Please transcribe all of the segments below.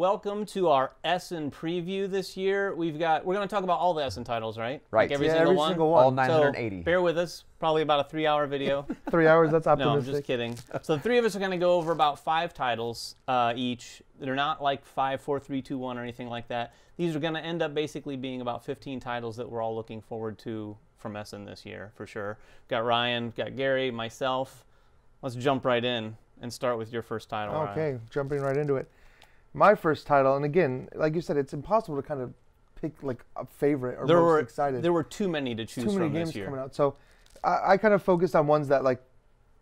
welcome to our ESSEN preview this year. We're going to talk about all the ESSEN titles, right? Right. Like every every one? single one. All 980. So bear with us. Probably about a 3-hour video. 3 hours, that's No, optimistic. I'm just kidding. So the three of us are going to go over about 5 titles each. They're not like 5, 4, 3, 2, 1 or anything like that. These are going to end up basically being about 15 titles that we're all looking forward to from ESSEN this year, for sure. Got Ryan, got Gary, myself. Let's jump right in and start with your first title, Okay, Ryan. jumping right into it. My first title, and again, like you said, it's impossible to kind of pick like a favorite or most excited. There were too many to choose Too many from games this year. coming out. So I kind of focused on ones that like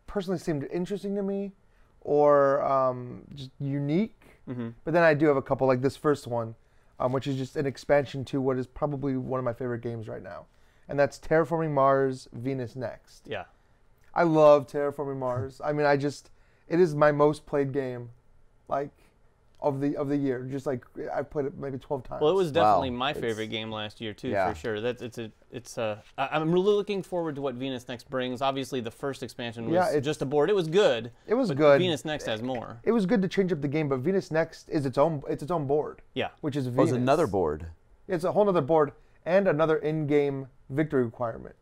personally seemed interesting to me or just unique. Mm-hmm. But then I do have a couple, like this first one, which is just an expansion to what is probably one of my favorite games right now. And that's Terraforming Mars, Venus Next. Yeah. I love Terraforming Mars. I mean, it is my most played game, like, of the year. Just like I've played it maybe 12 times. Well, it was definitely Wow. my favorite game last year too, Yeah. for sure. I'm really looking forward to what Venus Next brings. Obviously, the first expansion was just a board. It was good. It was but good. Venus Next has more. It was good to change up the game, but Venus Next is its own board. Yeah. Which is Oh, Venus. it's another board. It's a whole other board and another in-game victory requirement.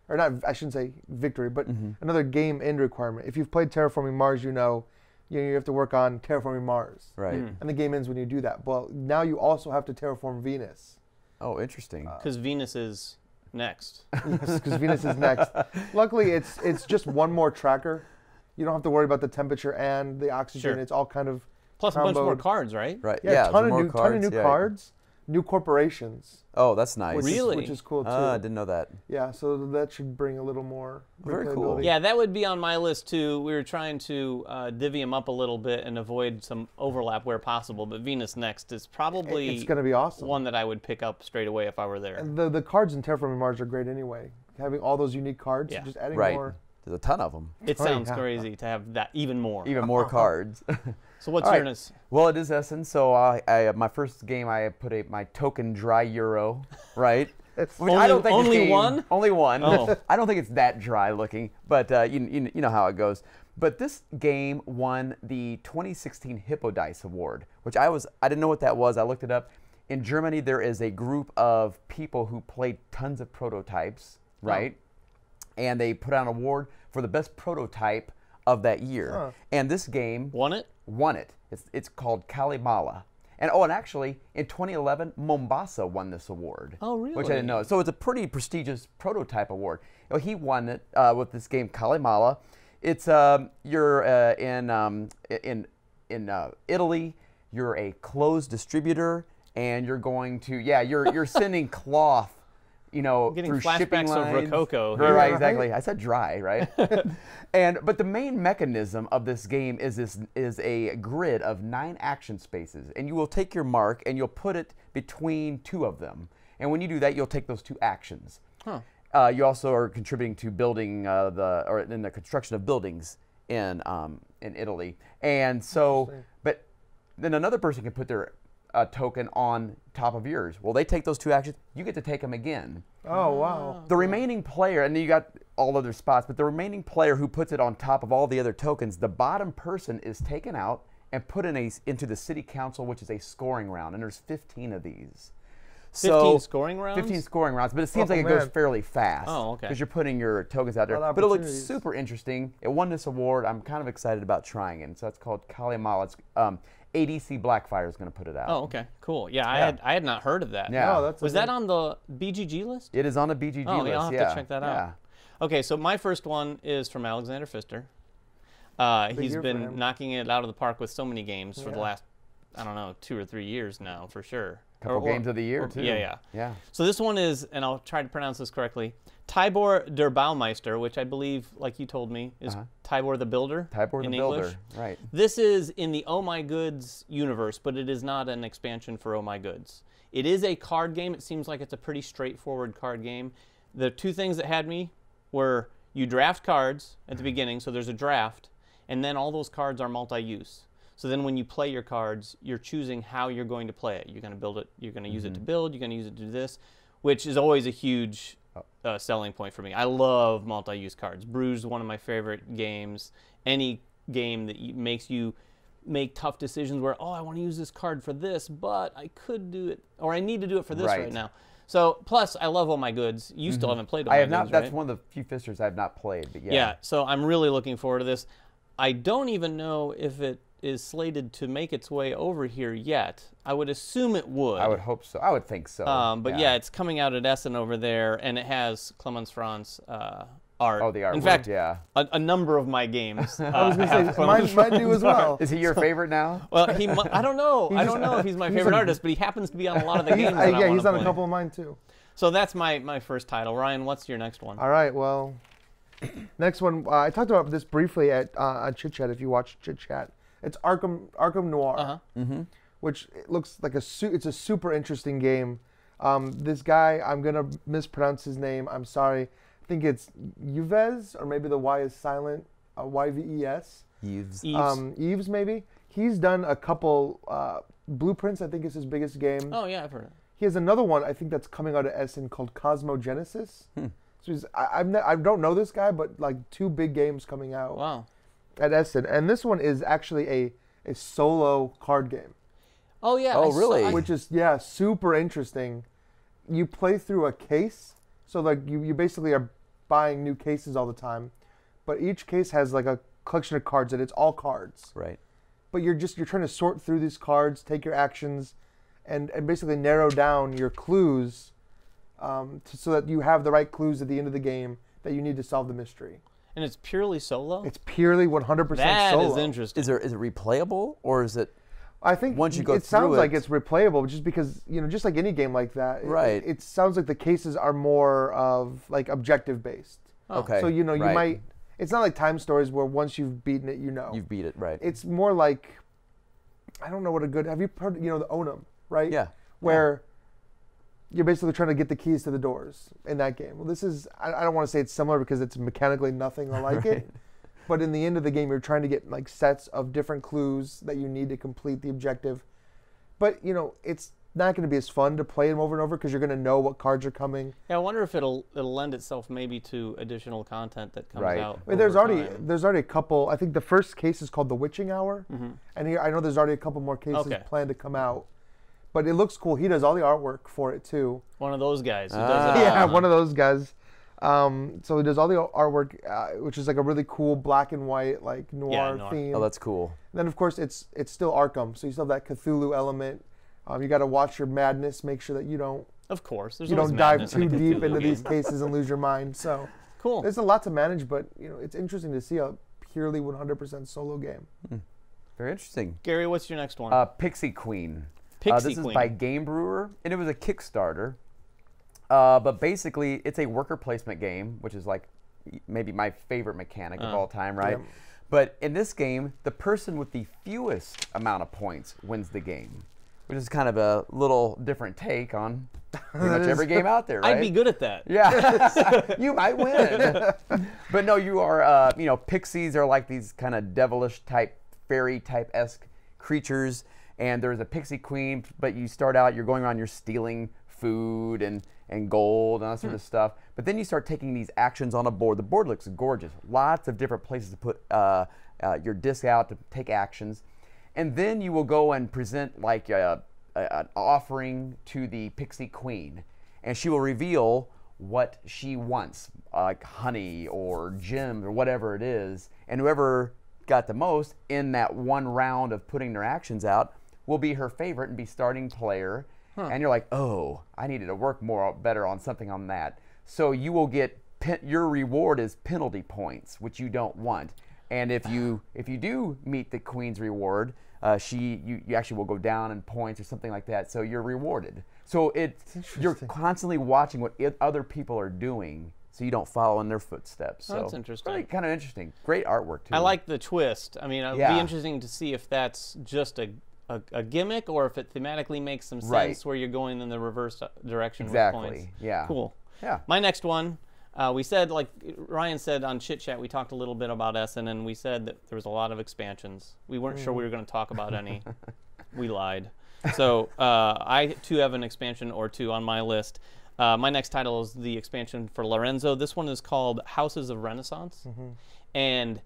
Or not, I shouldn't say victory, but another game end requirement. If you've played Terraforming Mars, you know you have to work on Terraforming Mars. Right. And the game ends when you do that. Well, now you also have to terraform Venus. Oh, interesting. Because Venus is next. Because Venus is next. Luckily, it's just one more tracker. You don't have to worry about the temperature and the oxygen. Sure. It's all kind of Plus a bunch more comboed. cards, right? Right. Yeah, a ton of more new yeah. cards, new corporations. Oh, that's nice. Which Really? which is cool too. I didn't know that. Yeah, so that should bring a little more Very cool. replayability. Yeah, that would be on my list too. We were trying to divvy them up a little bit and avoid some overlap where possible, but Venus Next is probably It's going to be awesome. one that I would pick up straight away if I were there. And the cards in Terraforming Mars are great anyway. Having all those unique cards, Yeah. just adding Right. more. There's a ton of them. It Oh, sounds yeah. crazy to have that even more. Even more cards. So what's All your right. next? Well, it is ESSEN, so my first game I put my token dry Euro, right? Which I don't think this Only game- one? Only one. Oh. I don't think it's that dry looking, but you know how it goes. But this game won the 2016 Hippo Dice Award, which I didn't know what that was. I looked it up. In Germany, there is a group of people who played tons of prototypes, right? And they put out an award for the best prototype of that year. Huh. And this game Won it? won it. It's called Cali Mala. And actually, in 2011, Mombasa won this award. Oh, really? Which I didn't know. So it's a pretty prestigious prototype award. He won it with this game, Cali Mala. It's you're in Italy. You're a closed distributor, and you're going to you're sending cloth. Getting through shipping flashbacks of lines. Rococo Right, here. right, exactly. I said dry, right? But the main mechanism of this game is a grid of 9 action spaces, and you will take your mark and you'll put it between 2 of them. And when you do that, you'll take those 2 actions. Huh. You also are contributing to building in the construction of buildings in Italy. And so, but then another person can put their token on top of yours. Well, they take those 2 actions. You get to take them again. Oh, wow. The remaining player, and then you got all other spots, but the remaining player who puts it on top of all the other tokens, the bottom person is taken out and put into the city council, which is a scoring round, and there's 15 of these. 15 scoring rounds? 15 scoring rounds, but it seems like it man. goes fairly fast. Oh, okay. Because you're putting your tokens out there. A lot of But it looks opportunities. super interesting. It won this award. I'm kind of excited about trying it. So it's called Cali Mala. It's ADC Blackfire is going to put it out. Oh, okay, cool. Yeah, Yeah. I had not heard of that. Yeah. No, that's Was that on the BGG list? It is on the BGG Oh, list. yeah, I'll have to check that out. Yeah. Okay, so my first one is from Alexander Pfister. He's year for been him. knocking it out of the park with so many games for the Yeah. last, I don't know, 2 or 3 years now, for sure. Couple games of the year, too. Yeah. Yeah. So this one is, and I'll try to pronounce this correctly, Tybor der Baumeister, which I believe, like you told me, is Tybor the Builder Tybor the in Builder. English. Right. This is in the Oh My Goods universe, but it is not an expansion for Oh My Goods. It is a card game. It seems like it's a pretty straightforward card game. The 2 things that had me were you draft cards at the beginning, so there's a draft, and then all those cards are multi-use. So then when you play your cards, you're choosing how you're going to play it. You're going to build it, you're going to use it to build, you're going to use it to do this, which is always a huge selling point for me. I love multi-use cards. Bruges is one of my favorite games. Any game that makes you make tough decisions where, oh, I want to use this card for this, but I could do it, or I need to do it for this right now. So, plus, I love Oh My Goods. You still haven't played Oh My Goods, not. That's right? one of the few Fisters I have not played, but yeah. Yeah, so I'm really looking forward to this. I don't even know if it is slated to make its way over here yet. I would assume it would. I would hope so. I would think so. But yeah, it's coming out at Essen over there, and it has Clemens Franz art. Oh, the artwork, in fact, yeah. a number of my games. I was going to say, mine do as well. Is he your favorite now? Well, I don't know. I don't know if he's my favorite artist, but he happens to be on a lot of the games that I yeah, he's on play. a couple of mine too. So that's my first title. Ryan, what's your next one? All right, well, next one, I talked about this briefly on Chit Chat, if you watch Chit Chat. It's Arkham Noir, which looks like it's a super interesting game. This guy, I'm going to mispronounce his name. I'm sorry. I think it's Yves, or maybe the Y is silent, Y-V-E-S. Yves, maybe. He's done a couple Blueprints, I think is his biggest game. Oh, yeah, I've heard it. He has another one, I think that's coming out of Essen called Cosmogenesis. So I don't know this guy, but like 2 big games coming out. Wow. At Essen. And this one is actually a solo card game. Oh, yeah. Oh, really? Which is, super interesting. You play through a case. So like you basically are buying new cases all the time. But each case has like a collection of cards, and it's all cards. Right. But you're trying to sort through these cards, take your actions, and basically narrow down your clues so that you have the right clues at the end of the game that you need to solve the mystery. And it's purely solo? It's purely 100% solo. That is interesting. Is it replayable, or is it? I think once you go it through sounds like it's replayable, just because just like any game like that. Right. It sounds like the cases are more of like objective based. Oh. Okay. So you right. might. It's not like Time Stories where once you've beaten it, You've beat it, right? It's more like, I don't know what a good. Have you heard the Onum, right? Yeah. Where you're basically trying to get the keys to the doors in that game. Well, this is, I don't want to say it's similar because it's mechanically nothing like it. But in the end of the game, you're trying to get like sets of different clues that you need to complete the objective. But, it's not going to be as fun to play them over and over because you're going to know what cards are coming. Yeah, I wonder if it'll lend itself maybe to additional content that comes out. I mean, there's already a couple. I think the first case is called The Witching Hour. And here, I know there's already a couple more cases planned to come out. But it looks cool. He does all the artwork for it, too. One of those guys who does it. Yeah, one of those guys. So he does all the artwork, which is like a really cool black and white, like noir theme. Oh, that's cool. And then, of course, it's still Arkham. So you still have that Cthulhu element. You got to watch your madness, make sure that you don't. Of course. You don't dive too deep into these cases and lose your mind. So cool. There's a lot to manage, but it's interesting to see a purely 100% solo game. Very interesting. Gary, what's your next one? Pixie Queen. Pixie This Queen. is by Game Brewer, and it was a Kickstarter. But basically, it's a worker placement game, which is like maybe my favorite mechanic of all time, right? Yeah. But in this game, the person with the fewest amount of points wins the game, which is kind of a little different take on pretty much every game out there, right? I'd be good at that. Yeah, you might win. But no, you are, pixies are like these kind of devilish type, fairy type-esque creatures. And there's a Pixie Queen, but you start out, you're going around, you're stealing food and gold and that sort of stuff. But then you start taking these actions on a board. The board looks gorgeous. Lots of different places to put your disc out to take actions. And then you will go and present like an offering to the Pixie Queen. And she will reveal what she wants, like honey or gems or whatever it is. And whoever got the most in that one round of putting their actions out will be her favorite and be starting player. And you're like, oh, I needed to work better on something on that. So you will get, your reward is penalty points, which you don't want. And if you do meet the queen's reward, you actually will go down in points or something like that. So you're rewarded. So you're constantly watching what other people are doing, so you don't follow in their footsteps. So that's interesting. Really kind of interesting. Great artwork too. I like the twist. I mean, it would be interesting to see if that's just a gimmick or if it thematically makes some sense where you're going in the reverse direction with points. Yeah. Cool. Yeah. My next one, we said, like Ryan said on Chit Chat, we talked a little bit about Essen, and we said that there was a lot of expansions. We weren't sure we were going to talk about any. We lied. So I, too, have an expansion or two on my list. My next title is the expansion for Lorenzo. This one is called Houses of Renaissance. And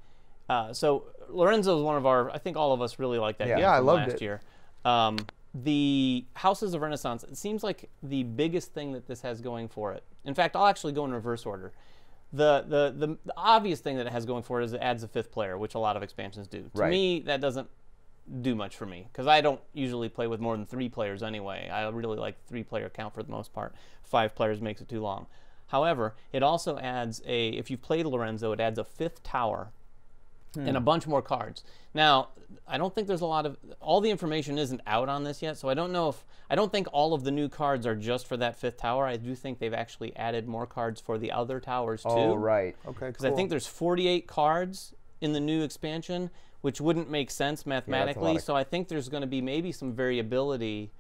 So Lorenzo is one of our. I think all of us really like that game Yeah, I from loved last it. year. The Houses of Renaissance. It seems like the biggest thing that this has going for it. In fact, I'll actually go in reverse order. The obvious thing that it has going for it is it adds a 5th player, which a lot of expansions do. To Right. me, that doesn't do much for me because I don't usually play with more than 3 players anyway. I really like 3-player count for the most part. 5 players makes it too long. However, it also adds if you've played Lorenzo, it adds a 5th tower and a bunch more cards. Now, I don't think there's a lot of, all the information isn't out on this yet, so I don't know if, I don't think all of the new cards are just for that 5th tower. I do think they've actually added more cards for the other towers too. Oh, right. Okay, Because I think there's 48 cards in the new expansion, which wouldn't make sense mathematically. So I think there's going to be maybe some variability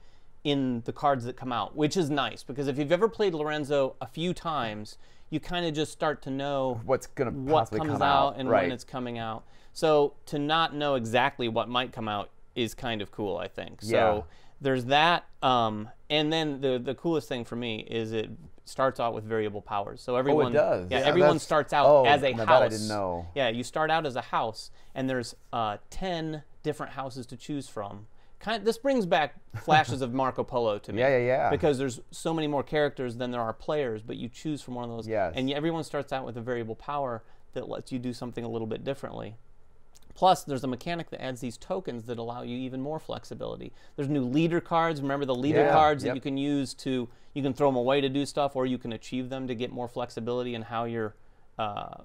in the cards that come out, which is nice because if you've ever played Lorenzo a few times, you kind of just start to know What's going to what possibly comes come out and right. when it's coming out. So to not know exactly what might come out is kind of cool, I think. Yeah. So there's that. And then the coolest thing for me is it starts out with variable powers. So everyone, does? Yeah, Yeah, everyone that's- starts out as a now house. that I didn't know. Yeah, you start out as a house, and there's 10 different houses to choose from. This brings back flashes of Marco Polo to me. Yeah. Because there's so many more characters than there are players, but you choose from one of those. Yes. And everyone starts out with a variable power that lets you do something a little bit differently. Plus, there's a mechanic that adds these tokens that allow you even more flexibility. There's new leader cards. Remember the leader Yeah, cards that yep. you can use to, you can throw them away to do stuff, or you can achieve them to get more flexibility in how you're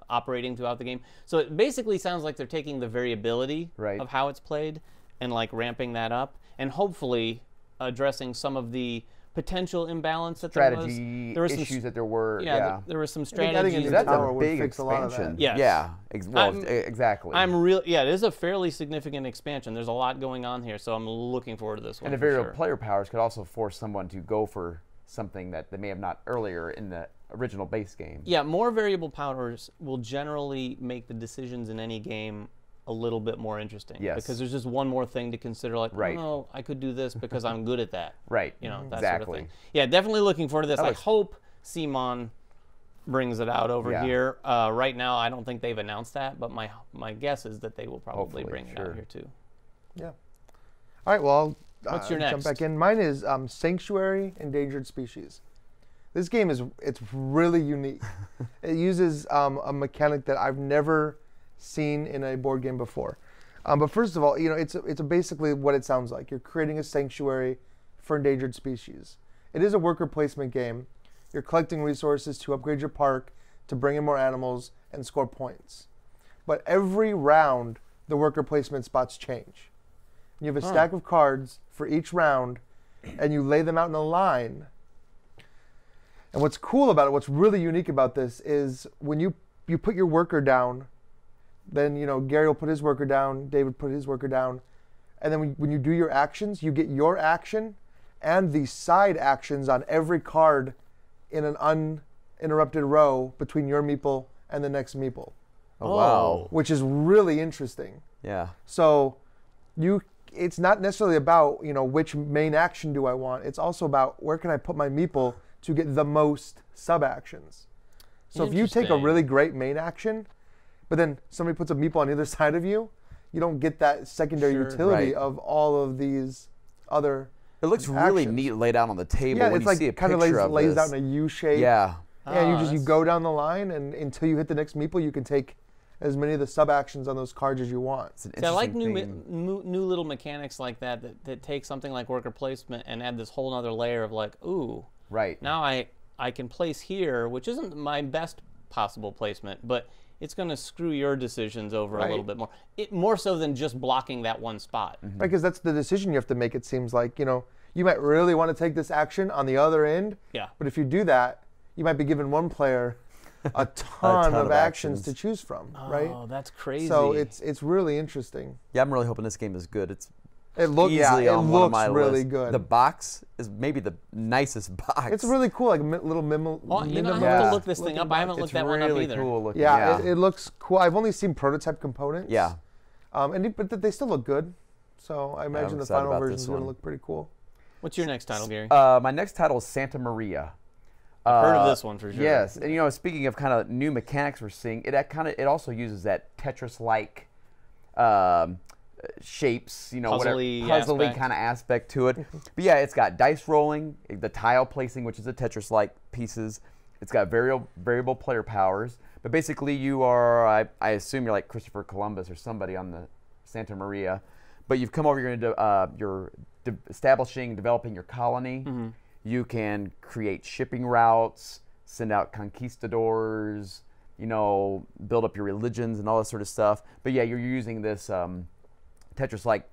operating throughout the game. So it basically sounds like they're taking the variability Right. of how it's played and like ramping that up, and hopefully addressing some of the potential imbalance that Strategy there was some issues that there were. there were some I think adding a strategies. new That's tower a would big fix a lot of that. expansion. Yes. Yeah. I'm- Exactly. Yeah, it is a fairly significant expansion. There's a lot going on here, so I'm looking forward to this one. and the for variable sure. player powers could also force someone to go for something that they may have not earlier in the original base game. Yeah, more variable powers will generally make the decisions in any game a little bit more interesting. Yes. Because there's just one more thing to consider, like, Right. oh, no, I could do this because I'm good at that. Right. You know, that exactly. sort of thing. Yeah, definitely looking forward to this. That I looks- hope Simon brings it out over Yeah. here. Right now, I don't think they've announced that, but my guess is that they will probably Hopefully, bring it sure. out here too. Yeah. All right, well, I'll What's your jump next? back in. Mine is Sanctuary Endangered Species. This game it's really unique. It uses a mechanic that I've never seen in a board game before. But first of all, you know, it's basically what it sounds like. You're creating a sanctuary for endangered species. It is a worker placement game. You're collecting resources to upgrade your park, to bring in more animals, and score points. But every round, the worker placement spots change. You have a stack of cards for each round, and you lay them out in a line. And what's cool about it, what's really unique about this, is when you put your worker down, then, you know, Gary will put his worker down, David put his worker down, and then when you do your actions, you get your action and the side actions on every card in an uninterrupted row between your Meeple and the next Meeple, Oh, wow. which is really interesting. Yeah. So it's not necessarily about, you know, which main action do I want. It's also about where can I put my Meeple to get the most sub actions. So if you take a Interesting. really great main action, but then somebody puts a Meeple on either side of you, you don't get that secondary Sure. utility Right. of all of these other. It looks really actions. neat laid out on the table Yeah, when it's you like see a kind of picture of lays this. out in a U shape. Yeah. And you that's- go down the line, and until you hit the next Meeple, you can take as many of the sub actions on those cards as you want. It's an See, I like interesting new theme. new little mechanics like that take something like worker placement and add this whole other layer of like, ooh, Right. now I can place here, which isn't my best possible placement, but it's going to screw your decisions over a little Right. bit more. More so than just blocking that one spot. Right, because that's the decision you have to make. It seems like, you know, you might really want to take this action on the other end, Yeah. but if you do that, you might be giving one player a ton of actions to choose from, right? Oh, that's crazy. So it's really interesting. Yeah, I'm really hoping this game is good. It's It looks easily it on one of looks my really lists. good. The box is maybe the nicest box. It's really cool, like a little minimal. Well, you know, I have Yeah. to look this thing looking up. I haven't box. looked It's that one up really either. cool looking. Yeah, it looks cool. I've only seen prototype components. Yeah. But they still look good. So I imagine the excited final about version this is going to one. look pretty cool. What's your next title, Gary? My next title is Santa Maria. I've heard of this one for sure. Yes, and you know, speaking of kind of new mechanics we're seeing, it also uses that Tetris-like shapes, you know, Puzzly puzzly aspect. kind of aspect to it. But yeah, it's got dice rolling, the tile placing, which is a Tetris-like pieces. It's got variable player powers. But basically, you are, I assume you're like Christopher Columbus or somebody on the Santa Maria. But you've come over, you're establishing, developing your colony. You can create shipping routes, send out conquistadors, you know, build up your religions and all that sort of stuff. But yeah, you're using this Tetris-like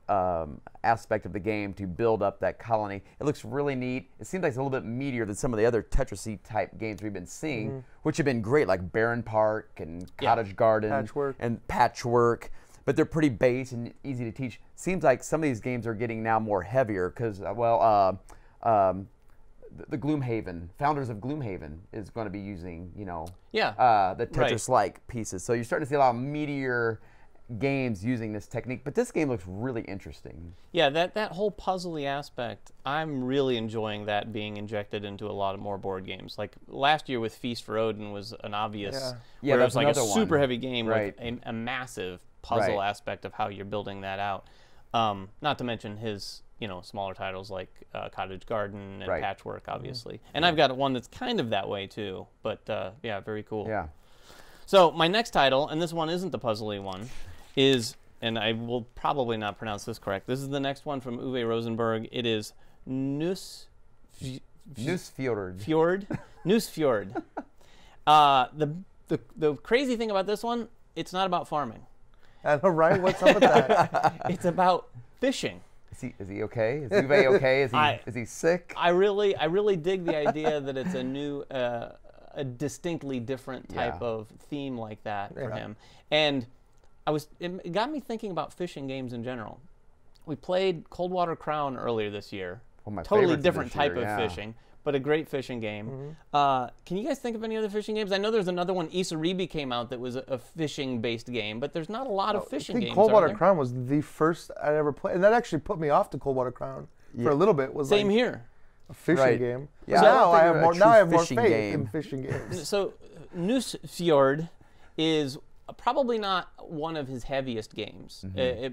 aspect of the game to build up that colony. It looks really neat. It seems like it's a little bit meatier than some of the other Tetris-y type games we've been seeing, which have been great, like Barren Park and Cottage Garden and Patchwork. But they're pretty base and easy to teach. Seems like some of these games are getting now more heavier because, well, the Gloomhaven, founders of Gloomhaven, is going to be using, you know, the Tetris-like pieces. So you're starting to see a lot of meatier games using this technique, but this game looks really interesting. Yeah, that whole puzzly aspect, I'm really enjoying that being injected into a lot of more board games. Like last year with Feast for Odin was an obvious, where it was like a super heavy game with a massive puzzle aspect of how you're building that out. Not to mention his, you know, smaller titles like Cottage Garden and Patchwork, obviously. And I've got one that's kind of that way too, but yeah, very cool. Yeah. So my next title, and this one isn't the puzzly one, is, and I will probably not pronounce this correct, this is the next one from Uwe Rosenberg. It is Nusfjord. Nusfjord. The crazy thing about this one, it's not about farming. I know, right? What's up with that? It's about fishing. Is he okay? Is Uwe okay? Is he sick? I really dig the idea that it's a new, a distinctly different type of theme like that for him. And it got me thinking about fishing games in general. We played Coldwater Crown earlier this year. Totally different type of fishing, but a great fishing game. Can you guys think of any other fishing games? I know there's another one, Isaribi came out, that was a fishing-based game, but there's not a lot of fishing games. Coldwater Crown was the first I ever played, and that actually put me off to Coldwater Crown for a little bit. Was Same like here. A fishing game. Yeah, so now I have more faith game. in fishing games. So Nusfjord is probably not one of his heaviest games,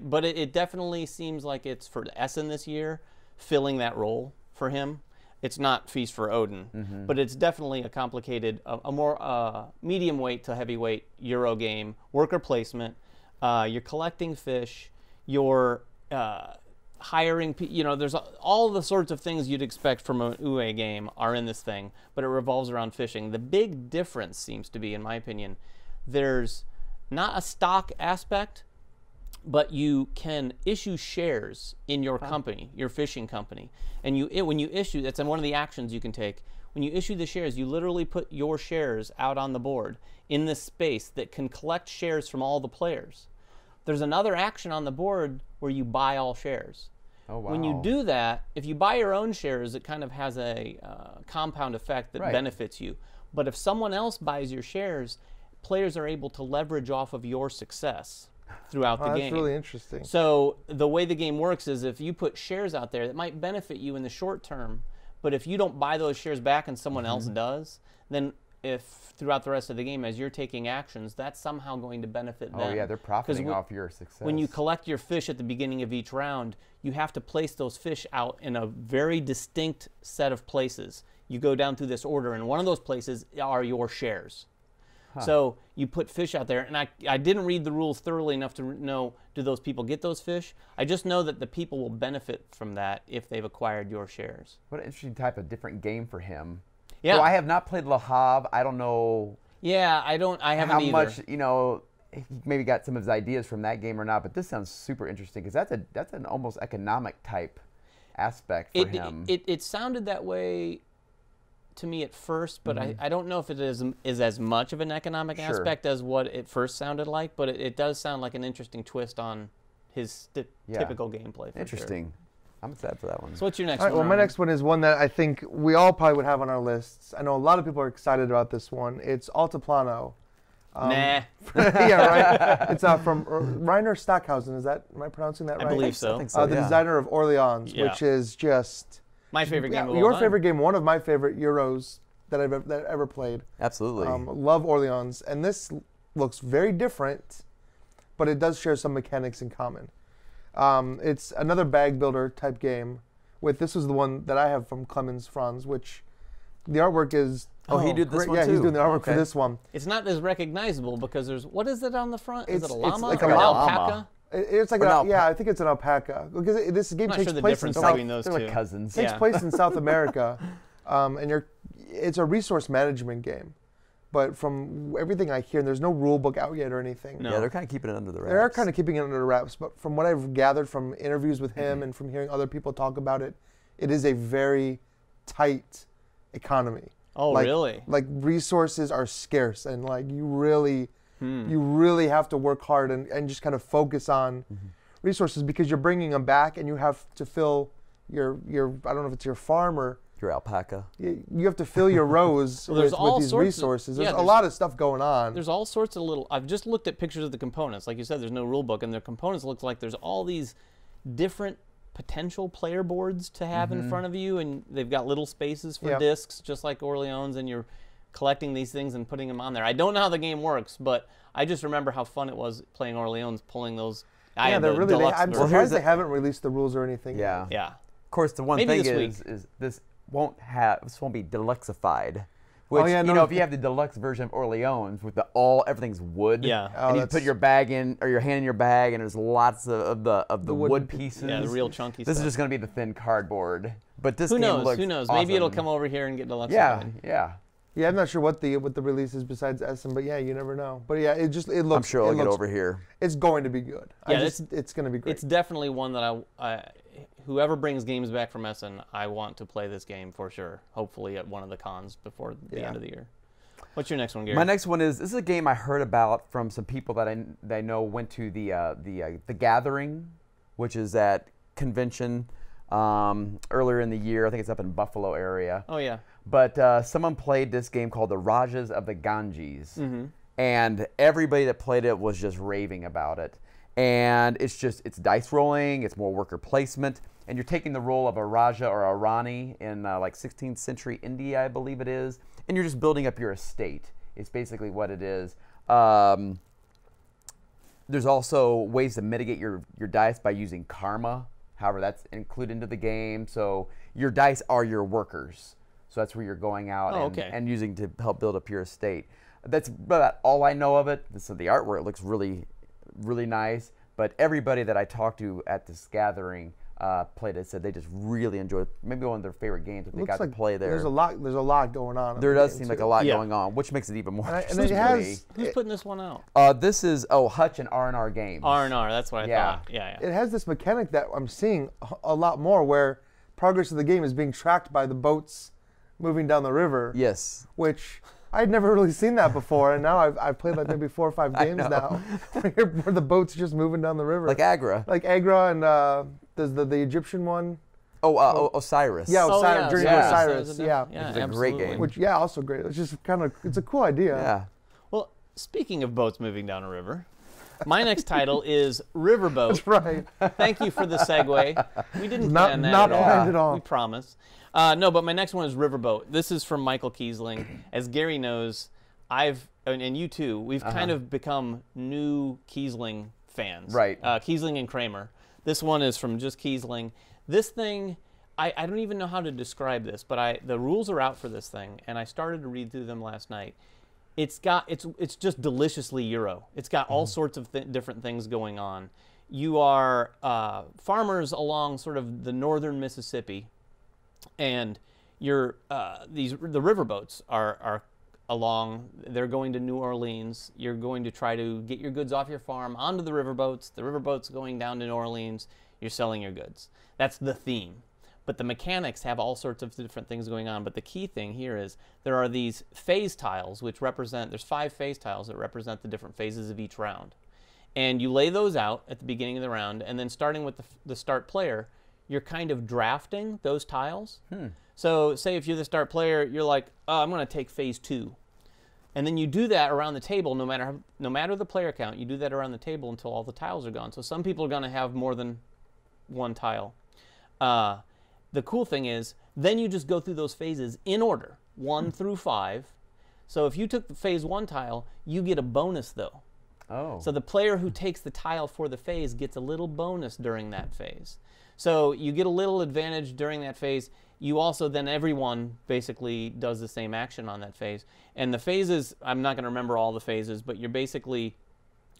but it definitely seems like it's for ESSEN this year, filling that role for him. It's not Feast for Odin, but it's definitely a complicated, a more medium weight to heavyweight Euro game, worker placement. You're collecting fish, you're hiring, you know, there's all the sorts of things you'd expect from an UE game are in this thing, but it revolves around fishing. The big difference seems to be, in my opinion, there's not a stock aspect, but you can issue shares in your company, your fishing company. And when you issue, that's one of the actions you can take. When you issue the shares, you literally put your shares out on the board in this space that can collect shares from all the players. There's another action on the board where you buy all shares. Oh, wow. When you do that, if you buy your own shares, it kind of has a compound effect that benefits you. But if someone else buys your shares, players are able to leverage off of your success throughout the game. That's really interesting. So the way the game works is if you put shares out there that might benefit you in the short term, but if you don't buy those shares back and someone else does, then if throughout the rest of the game as you're taking actions, that's somehow going to benefit them. Oh yeah, they're profiting off your success. When you collect your fish at the beginning of each round, you have to place those fish out in a very distinct set of places. You go down through this order, and one of those places are your shares. So you put fish out there, and I didn't read the rules thoroughly enough to know, do those people get those fish? I just know that the people will benefit from that if they've acquired your shares. What an interesting type of different game for him. Yeah. So I have not played Le Havre. I don't know. Yeah, I haven't how either. much, you know, he maybe got some of his ideas from that game or not, but this sounds super interesting because that's an almost economic type aspect for him. It sounded that way to me at first, but I don't know if it is as much of an economic aspect as what it first sounded like, but it does sound like an interesting twist on his typical gameplay. Interesting. Sure. I'm excited for that one. So what's your next one? one? Well, my next one is one that I think we all probably would have on our lists. I know a lot of people are excited about this one. It's Altiplano. Nah. Yeah, right. It's from Rainer Stockhausen. Am I pronouncing that right? I believe so. I think so, the designer of Orleans, which is just my favorite game of all your time. favorite game, one of my favorite Euros that I've ever played. Absolutely. Love Orleans, and this looks very different but it does share some mechanics in common. It's another bag builder type game. This was the one that I have from Clemens Franz, which the artwork is. Oh, he did this one yeah, too. he's doing the artwork for this one. It's not as recognizable because there's what is it on the front? Is it a llama like or a an llama. alpaca? It's like I think it's an alpaca because this game I'm not takes sure the place in difference between those They're two. like cousins. takes place in South America, and it's a resource management game. But from everything I hear, and there's no rule book out yet or anything. No. Yeah, they're kind of keeping it under the wraps. They are kind of keeping it under the wraps, but from what I've gathered from interviews with him and from hearing other people talk about it, it is a very tight economy. Oh, really? Like resources are scarce, and like you really have to work hard and just kind of focus on resources because you're bringing them back, and you have to fill your I don't know if it's your farm or Your alpaca. you have to fill your rows Well, there's with all these sorts of- resources. yeah, There's a there's- lot of stuff going on. There's all sorts of little. I've just looked at pictures of the components. Like you said, there's no rule book, and their components look like there's all these different potential player boards to have in front of you, and they've got little spaces for Yep. discs, just like Orleans, and you're collecting these things and putting them on there. I don't know how the game works, but I just remember how fun it was playing Orleans, pulling those. I Yeah, had they're the really. deluxe I'm version. surprised they haven't released the rules or anything. Yeah. Yeah. Of course, the one Maybe thing this is this won't be deluxeified. Which, yeah, you no, know, if you have the deluxe version of Orleans with everything's wood, Yeah. and you put your bag in or your hand in your bag, and there's lots of the wood pieces. Yeah, the real chunky This stuff. is just going to be the thin cardboard. But this Who game knows? looks Who knows? Maybe it'll awesome. come over here and get deluxe. Yeah, yeah. Yeah, I'm not sure what the release is besides Essen, but yeah, you never know. But yeah, it looks. I'm sure it'll it get looks- over here. It's going to be good. Yeah, it's going to be great. It's definitely one that whoever brings games back from Essen, I want to play this game for sure. Hopefully at one of the cons before the end of the year. What's your next one, Gary? My next one is, this is a game I heard about from some people that I know went to the Gathering, which is that convention earlier in the year. I think it's up in Buffalo area. Oh yeah. But someone played this game called the Rajas of the Ganges, and everybody that played it was just raving about it. And it's dice rolling, it's more worker placement, and you're taking the role of a Raja or a Rani in like 16th century India, I believe it is, and you're just building up your estate. It's basically what it is. There's also ways to mitigate your dice by using karma. However, that's included into the game. So your dice are your workers. So that's where you're going out and using to help build up your estate. That's about all I know of it. So the artwork looks really, really nice. But everybody that I talked to at this gathering played it, said they just really enjoyed it. Maybe one of their favorite games that they got to play there. There's a lot going on. There does seem like a lot going on, which makes it even more And interesting. it has. Who's putting this one out? This is Hutch and R&R Games. R&R, that's what I Yeah. thought. Yeah. It has this mechanic that I'm seeing a lot more, where progress of the game is being tracked by the boats moving down the river. Yes. Which I'd never really seen that before, and now I've played like maybe 4 or 5 games now where the boat's just moving down the river. Like Agra. Like Agra, and there's the Egyptian one. Osiris. Yeah, Osiris, Journey to Osiris. Yeah, It's a great absolutely. game. Which also great. It's just it's a cool idea. Yeah. Well, speaking of boats moving down a river, my next title is Riverboat. That's right. Thank you for the segue. We didn't Not plan that not at all. planned at all. We promise. No, but my next one is Riverboat. This is from Michael Kiesling. As Gary knows, and you too, we've kind of become new Kiesling fans. Right. Kiesling and Kramer. This one is from just Kiesling. This thing, I don't even know how to describe this, but the rules are out for this thing, and I started to read through them last night. It's just deliciously Euro. It's got all sorts of different things going on. You are farmers along sort of the northern Mississippi, and the riverboats are along. They're going to New Orleans. You're going to try to get your goods off your farm onto the riverboats. The riverboats going down to New Orleans. You're selling your goods. That's the theme. But the mechanics have all sorts of different things going on. But the key thing here is there are these phase tiles, which there's 5 phase tiles that represent the different phases of each round. And you lay those out at the beginning of the round, and then starting with the start player, you're kind of drafting those tiles. So say if you're the start player, you're like, oh, I'm going to take phase 2. And then you do that around the table, no matter the player count, you do that around the table until all the tiles are gone. So some people are going to have more than one tile. The cool thing is, then you just go through those phases in order, 1 through 5. So if you took the phase 1 tile, you get a bonus though. Oh. So the player who takes the tile for the phase gets a little bonus during that phase. So you get a little advantage during that phase. You also, then everyone basically does the same action on that phase. And the phases, I'm not going to remember all the phases, but you're basically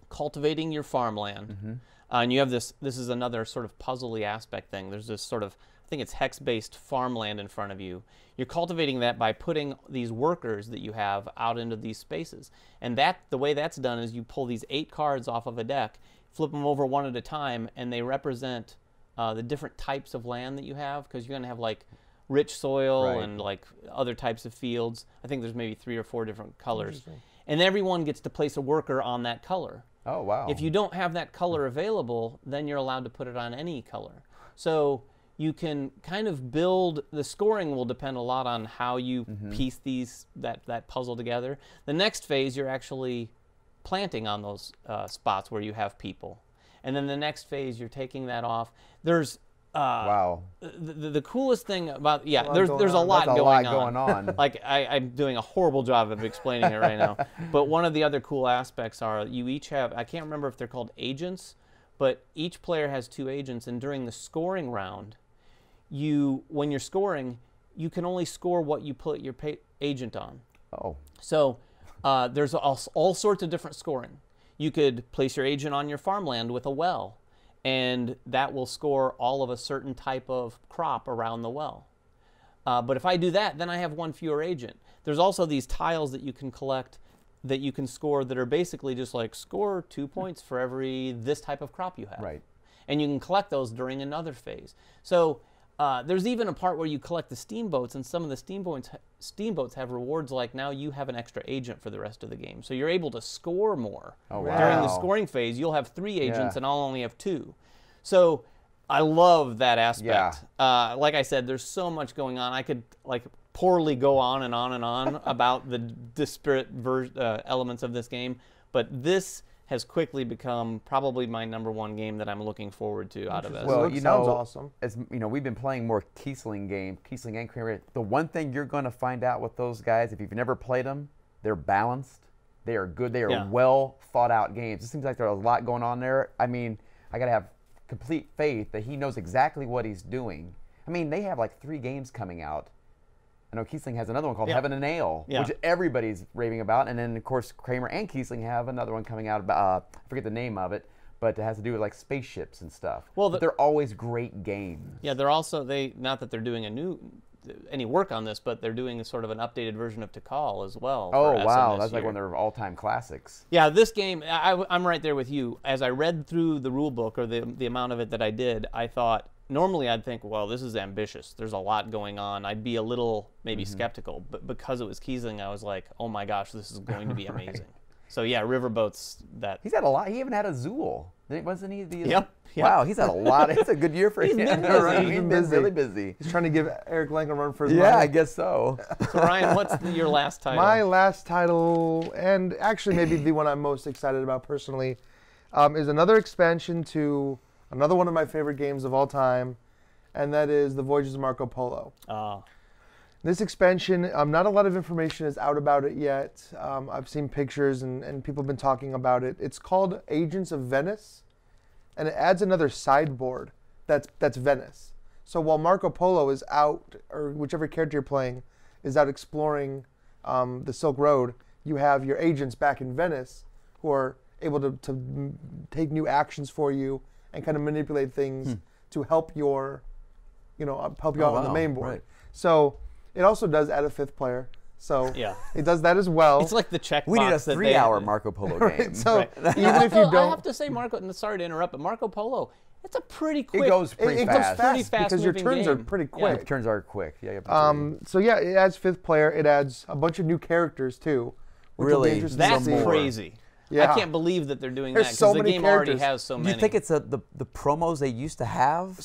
cultivating your farmland. And you have this is another sort of puzzly aspect thing. There's this sort of, I think it's hex-based farmland in front of you. You're cultivating that by putting these workers that you have out into these spaces. And the way that's done is you pull these 8 cards off of a deck, flip them over one at a time, and they represent the different types of land that you have, because you're going to have like rich soil and like other types of fields. I think there's maybe 3 or 4 different colors. And everyone gets to place a worker on that color. Oh, wow. If you don't have that color available, then you're allowed to put it on any color. So you can kind of build, the scoring will depend a lot on how you piece that puzzle together. The next phase, you're actually planting on those spots where you have people. And then the next phase, you're taking that off. There's wow. The coolest thing about, there's a lot going on. Like, I'm doing a horrible job of explaining it right now. But one of the other cool aspects are you each have, I can't remember if they're called agents, but each player has 2 agents. And during the scoring round, when you're scoring, you can only score what you put your agent on. Oh. So there's all sorts of different scoring. You could place your agent on your farmland with a well, and that will score all of a certain type of crop around the well. But if I do that, then I have 1 fewer agent. There's also these tiles that you can collect that you can score that are basically just like score 2 points for every this type of crop you have. Right. And you can collect those during another phase. So there's even a part where you collect the steamboats, and some of the steamboats have rewards like now you have an extra agent for the rest of the game. So you're able to score more. Oh, wow. During the scoring phase, you'll have 3 agents and I'll only have 2. So I love that aspect. Like I said, there's so much going on. I could like poorly go on and on and on about the disparate elements of this game, but this has quickly become probably my #1 game that I'm looking forward to out of it. Well, it sounds awesome. As you know, we've been playing more Kiesling and Kramer. The one thing you're going to find out with those guys, if you've never played them, they're balanced. They are good. They are well thought out games. It seems like there's a lot going on there. I mean, I got to have complete faith that he knows exactly what he's doing. I mean, they have like 3 games coming out. I know Kiesling has another one called Heaven and Ale, which everybody's raving about. And then, of course, Kramer and Kiesling have another one coming out about, I forget the name of it, but it has to do with like spaceships and stuff. Well, they're always great games. Yeah, they're also, not that they're doing any work on this, but they're doing a sort of an updated version of Tikal as well. Oh, wow. That's like one of their all-time classics. Yeah, this game, I'm right there with you. As I read through the rule book, or the amount of it that I did, I thought, normally I'd think, well, this is ambitious. There's a lot going on. I'd be a little maybe skeptical. But because it was Kiesling, I was like, oh my gosh, this is going to be amazing. So yeah, Riverboat's that. He's had a lot. He even had a Zool. Wasn't he? Yep. Wow, he's had a lot. It's a good year for him. He's been busy. He's been really busy. He's trying to give Eric Lang a run for his money. Yeah, I guess so. So Ryan, what's your last title? My last title, and actually maybe the one I'm most excited about personally, is another expansion to another one of my favorite games of all time, and that is the Voyages of Marco Polo. This expansion, not a lot of information is out about it yet. I've seen pictures and people have been talking about it. It's called Agents of Venice, and it adds another sideboard that's Venice. So while Marco Polo is out, or whichever character you're playing is out exploring the Silk Road, you have your agents back in Venice who are able to take new actions for you and kind of manipulate things to help your, help you out on the main board. Right. So it also does add a 5th player. So it does that as well. It's like the checkbox. We need a 3-hour Marco Polo game. Right? So even if you don't, I have to say, Marco. And sorry to interrupt, but Marco Polo, it's a pretty quick. It goes pretty fast. It goes fast because your turns are pretty quick. Yeah, your turns are quick. Yeah. So yeah, it adds 5th player. It adds a bunch of new characters too. Really, that's crazy. Yeah. I can't believe that they're doing that because so the game already has so many. Do you think it's the promos they used to have?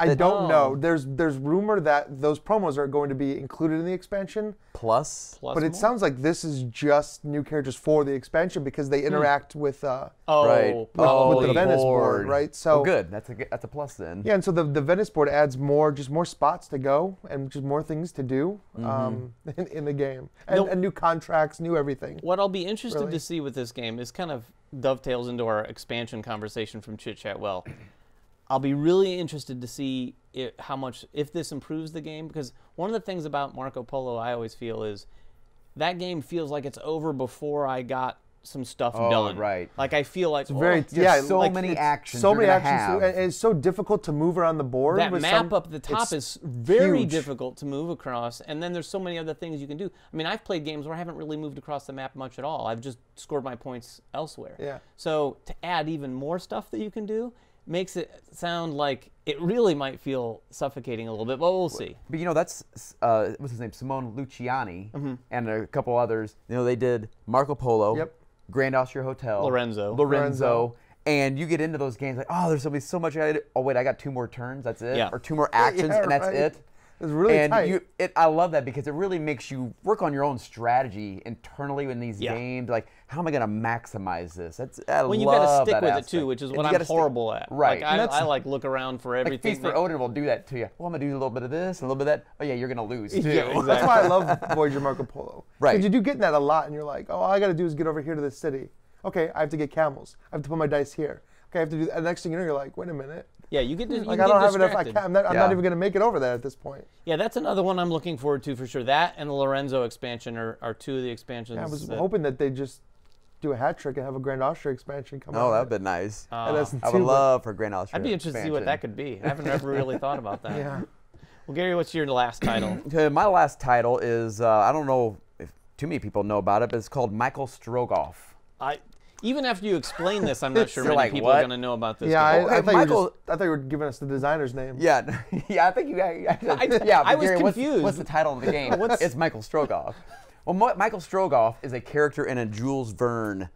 I don't know. There's rumor that those promos are going to be included in the expansion. Plus but it sounds like this is just new characters for the expansion because they interact with with the Venice board, right? So good. That's a plus then. Yeah, and so the Venice board adds just more spots to go and just more things to do in the game and new contracts, new everything. What I'll be interested to see with this game is kind of dovetails into our expansion conversation from Chit Chat well. I'll be really interested to see how much, if this improves the game, because one of the things about Marco Polo I always feel is that game feels like it's over before I got some stuff done. Right. Like I feel like very so like many actions. So many you're actions, gonna have. and it's so difficult to move around the board. that with map up the top is very huge. difficult to move across, and then there's so many other things you can do. I mean, I've played games where I haven't really moved across the map much at all. I've just scored my points elsewhere. Yeah. So to add even more stuff that you can do makes it sound like it really might feel suffocating a little bit, but we'll see. But you know, that's what's his name, Simone Luciani, and a couple others. You know, they did Marco Polo, Yep. Grand Austria Hotel, Lorenzo. And you get into those games like, oh, there's so much I gotta do. Oh wait, I got 2 more turns. That's it. Yeah. Or 2 more actions, and that's right. it. It's really tight. I love that because it really makes you work on your own strategy internally in these Yeah. games. Like, how am I going to maximize this? I When you love got to stick that with aspect. it too, which is And what you I'm gotta stick- horrible at. Right. Like I like look around for Like everything. Feast for Odin will do that to you. Well, I'm going to do a little bit of this, and a little bit of that. Oh, yeah, you're going to lose, too. Yeah, exactly. That's why I love Voyager Marco Polo. Right. Because you do get that a lot, and you're like, oh, all I got to do is get over here to this city. Okay, I have to get camels. I have to put my dice here. Okay, I have to do that. And the next thing you know, you're like, wait a minute. Yeah, you get Like, I don't have enough. I'm not Yeah. even going to make it over there at this point. Yeah, that's another one I'm looking forward to for sure. That and the Lorenzo expansion are 2 of the expansions. Yeah, I was hoping that they just do a hat trick and have a Grand Austria expansion come out. Oh, that would be nice. And that's I would love for Grand Austria. I'd be interested to see what that could be. I haven't ever really thought about that. Yeah. Well, Gary, what's your last title? Okay, my last title is, I don't know if too many people know about it, but it's called Michael Strogoff. Even after you explain this, I'm not sure You're many like, people what? are going to know about this. Yeah, game. I thought Michael- I thought you were giving us the designer's name. Yeah, yeah, I think you guys. I was Gary, confused. What's the title of the game? It's Michael Strogoff. Well, Michael Strogoff is a character in a Jules Verne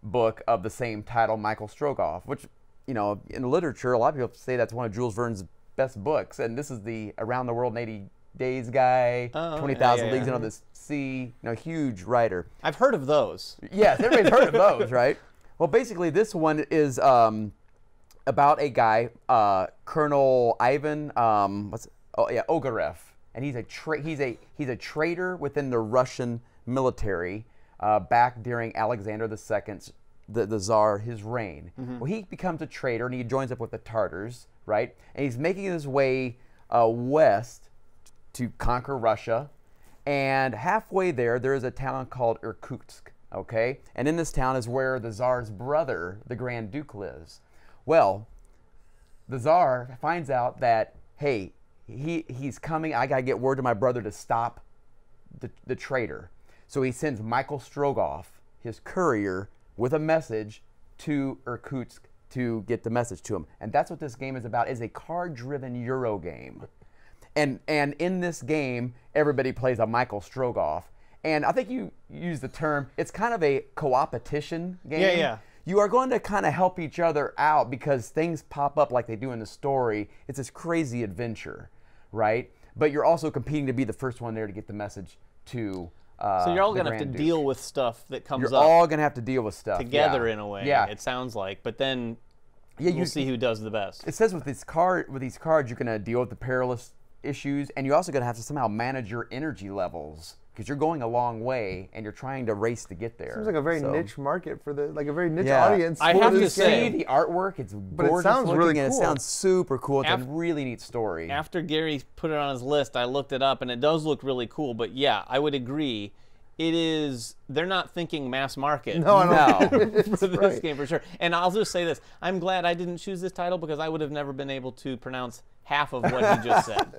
book of the same title, Michael Strogoff, which, you know, in literature, a lot of people say that's one of Jules Verne's best books. And this is the Around the World in 80 Days guy, 20,000 Leagues Under the Sea, you know, huge writer. I've heard of those. Yes, everybody's heard of those, right? Well, basically, this one is about a guy, Colonel Ivan, Ogarev, and he's a traitor within the Russian military back during Alexander II's, the Tsar, his reign. Well, he becomes a traitor and he joins up with the Tartars, right? And he's making his way west to conquer Russia, and halfway there is a town called Irkutsk. Okay, and in this town is where the Tsar's brother, the Grand Duke, lives. Well, the Tsar finds out that, hey, he's coming. I gotta get word to my brother to stop the traitor. So he sends Michael Strogoff, his courier, with a message to Irkutsk to get the message to him. And that's what this game is about. It's a card-driven Euro game, and in this game, everybody plays a Michael Strogoff. And I think you use the term, it's kind of a co-opetition game. Yeah, yeah. You are going to kind of help each other out because things pop up like they do in the story. It's this crazy adventure, right? But you're also competing to be the first one there to get the message to So you're all the going to have to Grand Duke. deal with stuff that comes You're up all going to have to deal with stuff. together yeah. in a way, Yeah. it sounds like. But then Yeah, we'll see who does the best. It says with these cards, you're going to deal with the perilous issues, and you're also going to have to somehow manage your energy levels because you're going a long way and you're trying to race to get there. Seems like a very So- niche market for a very niche Yeah. audience. I for have to this say- game. the artwork, it's gorgeous it sounds looking, really and cool. it sounds super cool. It's a Af- really neat story. After Gary put it on his list, I looked it up, and it does look really cool. But yeah, I would agree. It is. They're not thinking mass market. No, I don't. for this right. game for sure. And I'll just say this: I'm glad I didn't choose this title because I would have never been able to pronounce half of what he just said.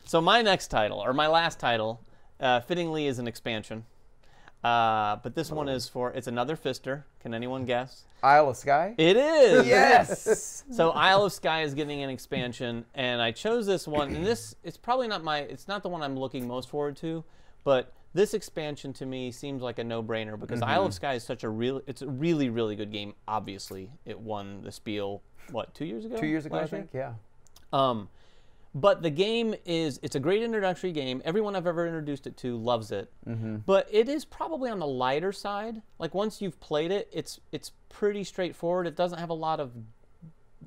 So my next title, or my last title, fittingly is an expansion. But this one is it's another Fister. Can anyone guess? Isle of Skye? It is. Yes! So Isle of Skye is getting an expansion, and I chose this one. And it's probably not it's not the one I'm looking most forward to, but this expansion to me seems like a no-brainer because Isle of Skye is it's a really, really good game. Obviously, it won the Spiel, 2 years ago? 2 years ago, I last year? think, yeah. But the game it's a great introductory game. Everyone I've ever introduced it to loves it. But it is probably on the lighter side. Like once you've played it, it's pretty straightforward. It doesn't have a lot of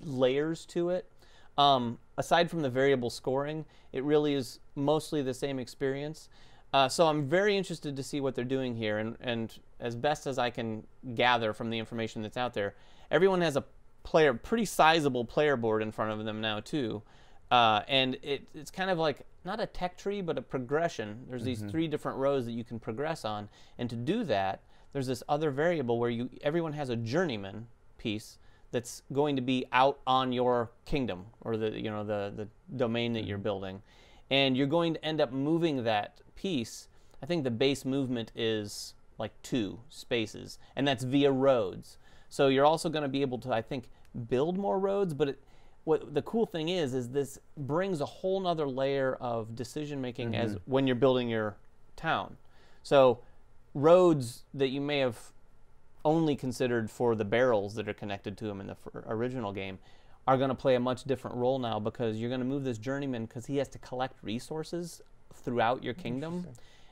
layers to it. Aside from the variable scoring, it really is mostly the same experience. So I'm very interested to see what they're doing here. And as best as I can gather from the information that's out there, everyone has a pretty sizable player board in front of them now too. And it's kind of like, not a tech tree, but a progression. There's these 3 different rows that you can progress on. And to do that, there's this other variable where everyone has a journeyman piece that's going to be out on your kingdom, or the domain that you're building. And you're going to end up moving that piece. I think the base movement is like 2 spaces, and that's via roads. So you're also going to be able to, I think, build more roads, but what the cool thing is this brings a whole nother layer of decision making as when you're building your town. So roads that you may have only considered for the barrels that are connected to them in the original game are going to play a much different role now, because you're going to move this journeyman because he has to collect resources throughout your kingdom,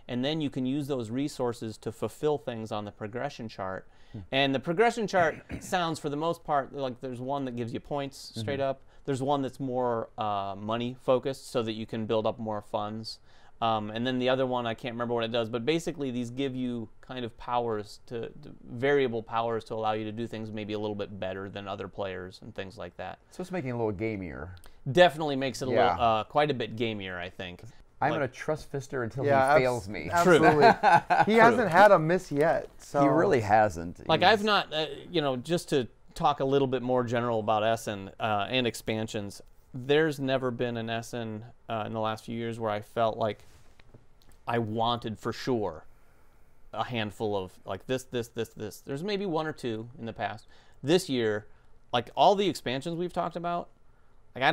and then you can use those resources to fulfill things on the progression chart. And the progression chart sounds, for the most part, like there's one that gives you points straight up. There's one that's more money focused, so that you can build up more funds. And then the other one, I can't remember what it does, but basically these give you kind of powers, variable powers, to allow you to do things maybe a little bit better than other players and things like that. So it's making it a little gamier. Definitely makes it a little, quite a bit gamier, I think. I'm going to trust Fister until he fails me. Absolutely. He hasn't had a miss yet. So. He really hasn't. Like, I've not, just to talk a little bit more general about ESSEN and expansions, there's never been an ESSEN in the last few years where I felt like I wanted for sure a handful of like this. There's maybe 1 or 2 in the past. This year, like all the expansions we've talked about, like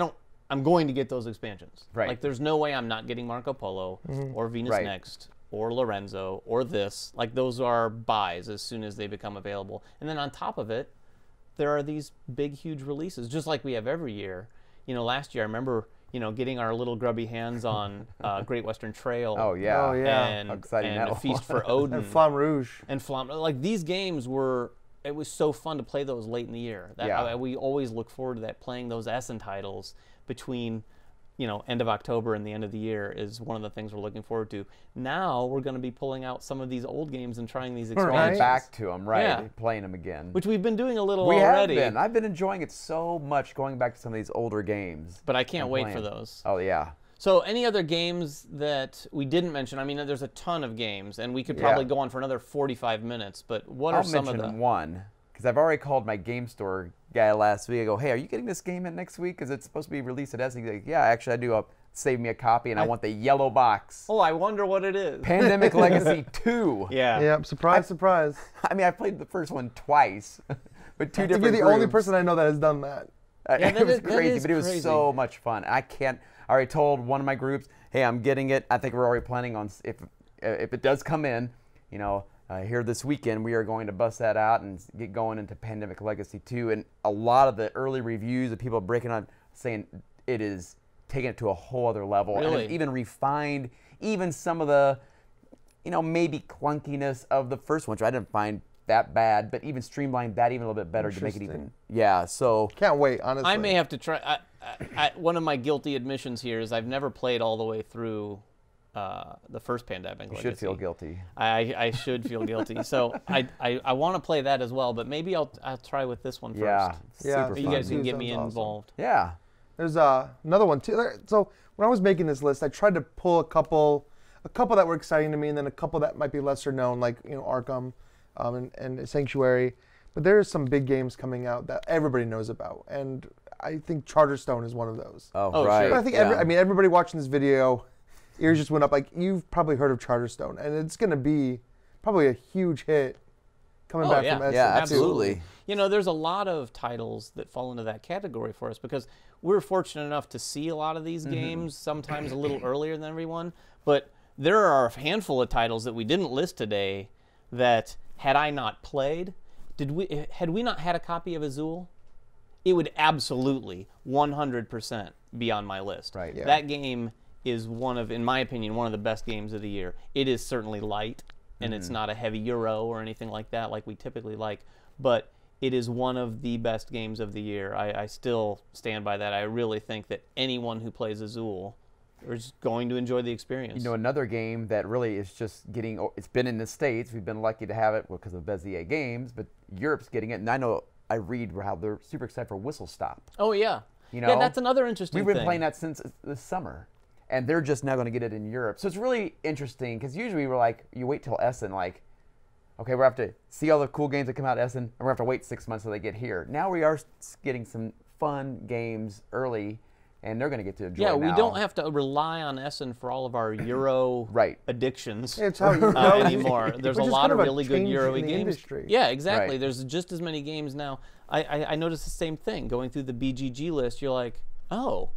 I'm going to get those expansions. Right. Like there's no way I'm not getting Marco Polo or Venus Next or Lorenzo or this. Like those are buys as soon as they become available. And then on top of it, there are these big, huge releases, just like we have every year. Last year I remember, getting our little grubby hands on Great Western Trail. Oh yeah. Oh yeah. And exciting A Feast for Odin. And Flamme Rouge. And like these games it was so fun to play those late in the year. We always look forward to that. Playing those ESSEN titles between, end of October and the end of the year is one of the things we're looking forward to. Now we're going to be pulling out some of these old games and trying these expansions. Back to them, playing them again. Which we've been doing a little already. We have been. I've been enjoying it so much, going back to some of these older games. But I can't wait for those. Oh, yeah. So any other games that we didn't mention? I mean, there's a ton of games, and we could probably go on for another 45 minutes, but what are some of them? I'll mention one, because I've already called my game store guy last week. I go, hey, are you getting this game in next week? Because it's supposed to be released at ESSEN. He's like, yeah, actually I do. Save me a copy, and I want the yellow box. Oh, I wonder what it is. Pandemic Legacy 2. Yeah. Yep, surprise, surprise. I mean, I played the first one twice, but 2 different You're the groups. only person I know that has done that. It was crazy, but it was so much fun. I already told one of my groups, hey, I'm getting it. I think we're already planning on, if it does come in, here this weekend, we are going to bust that out and get going into Pandemic Legacy 2. And a lot of the early reviews of people breaking on, saying it is taking it to a whole other level. Really? And it's even refined even some of the, maybe clunkiness of the first one, which I didn't find that bad, but even streamlined that even a little bit better to make it even, so. Can't wait, honestly. I may have to try, one of my guilty admissions here is I've never played all the way through the first Pandemic Legacy. You should feel guilty. I should feel guilty. So I want to play that as well, but maybe I'll try with this one first. Yeah, super You fun. guys can get me Sounds involved. Awesome. Yeah. There's another one too. So when I was making this list, I tried to pull a couple that were exciting to me, and then a couple that might be lesser known, like Arkham and Sanctuary. But there's some big games coming out that everybody knows about, and I think Charterstone is one of those. Oh right. Sure. But I think everybody watching this video, ears just went up. Like, you've probably heard of Charterstone, and it's going to be probably a huge hit coming back from ESSEN. Yeah, absolutely. There's a lot of titles that fall into that category for us because we're fortunate enough to see a lot of these games sometimes a little earlier than everyone. But there are a handful of titles that we didn't list today that, had I not played, had we not had a copy of Azul, it would absolutely 100% be on my list. Right. Yeah. That game is in my opinion, one of the best games of the year. It is certainly light, and it's not a heavy Euro or anything like that like we typically like, but it is one of the best games of the year. I still stand by that. I really think that anyone who plays Azul we're just going to enjoy the experience. You know, another game that really is just getting, it's been in the States. We've been lucky to have it because of Bezier Games, but Europe's getting it. And I know I read how they're super excited for Whistle Stop. Oh, yeah. You know, yeah, that's another interesting We've been thing. playing that since this summer. And they're just now going to get it in Europe. So it's really interesting because usually we're like, you wait till Essen, like, okay, we'll have to see all the cool games that come out at Essen, and we're going to have to wait 6 months till they get here. Now we are getting some fun games early, and they're going to get to enjoy Yeah, now. we don't have to rely on Essen for all of our Euro addictions It's how you anymore. There's a lot of really good Euro games. Industry. Yeah, exactly. Right. There's just as many games now. I noticed the same thing. Going through the BGG list, you're like, oh,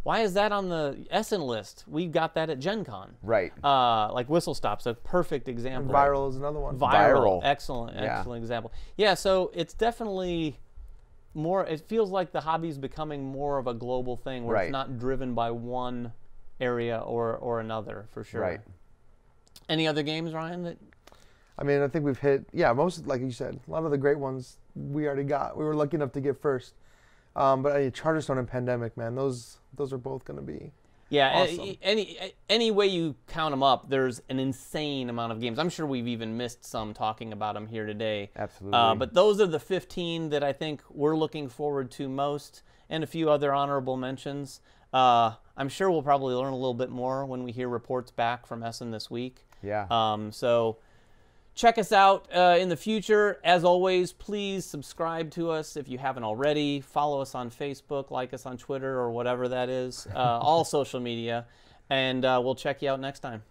why is that on the Essen list? We got that at Gen Con. Right. Like Whistle Stop's a perfect example. And Viral is another one. Viral. Excellent Yeah. example. Yeah, so it's definitely more, it feels like the hobby's becoming more of a global thing where it's not driven by one area or another, for sure. Right. Any other games, Ryan, that... I mean, I think we've hit, most, like you said, a lot of the great ones we already got. We were lucky enough to get first. But Charterstone and Pandemic, man, those are both going to be awesome. Any way you count them up, there's an insane amount of games. I'm sure we've even missed some talking about them here today. Absolutely. But those are the 15 that I think we're looking forward to most, and a few other honorable mentions. I'm sure we'll probably learn a little bit more when we hear reports back from Essen this week. Yeah. So check us out in the future. As always, please subscribe to us if you haven't already. Follow us on Facebook, like us on Twitter, or whatever that is. All social media. And we'll check you out next time.